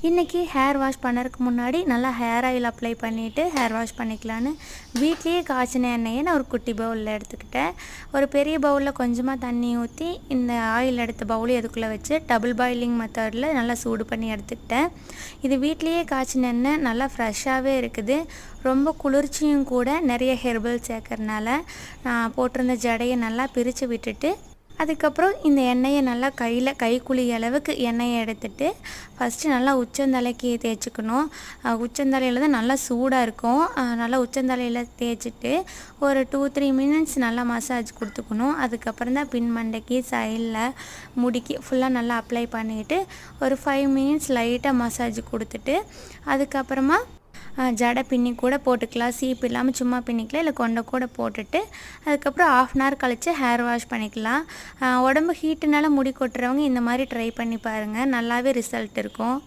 இன்றைக்கி hair wash பண்ணுறதுக்கு முன்னாடி நல்லா ஹேர் ஆயில் அப்ளை பண்ணிவிட்டு ஹேர் வாஷ் பண்ணிக்கலான்னு வீட்லேயே காய்ச்சின எண்ணெயை நான் ஒரு குட்டி பவுலில் எடுத்துக்கிட்டேன். ஒரு பெரிய பவுலில் கொஞ்சமாக தண்ணி ஊற்றி இந்த ஆயில் எடுத்த பவுலையும் அதுக்குள்ளே வச்சு டபுள் பாயிலிங் மெத்தடில் நல்லா சூடு பண்ணி எடுத்துக்கிட்டேன். இது வீட்லேயே காய்ச்சின எண்ணெய் நல்லா ஃப்ரெஷ்ஷாகவே இருக்குது. ரொம்ப குளிர்ச்சியும் கூட. நிறைய ஹெர்பல் சேர்க்கறனால நான் போட்டிருந்த ஜடையை நல்லா பிரித்து விட்டுட்டு அதுக்கப்புறம் இந்த எண்ணெயை நல்லா கைக்குழி அளவுக்கு எண்ணெயை எடுத்துட்டு ஃபஸ்ட்டு நல்லா உச்சந்தலைக்கு தேய்ச்சிக்கணும். உச்சந்தலையில் தான் நல்லா சூடாக இருக்கும். நல்லா உச்சந்தலையில் தேய்ச்சிட்டு ஒரு 2-3 மினிட்ஸ் நல்லா மசாஜ் கொடுத்துக்கணும். அதுக்கப்புறம் தான் பின் மண்டைக்கு சைடில் முடிக்கு ஃபுல்லாக நல்லா அப்ளை பண்ணிவிட்டு ஒரு 5 மினிட்ஸ் லைட்டாக மசாஜ் கொடுத்துட்டு அதுக்கப்புறமா ஜடை பின்னி கூட போட்டுக்கலாம். சீப்பு இல்லாமல் சும்மா பின்னிக்கலாம், இல்லை கொண்டை கூட போட்டுட்டு அதுக்கப்புறம் 1/2 hour கழித்து ஹேர் வாஷ் பண்ணிக்கலாம். உடம்பு ஹீட்டுனால முடி கொட்டுறவங்க இந்த மாதிரி ட்ரை பண்ணி பாருங்கள், நல்லாவே ரிசல்ட் இருக்கும்.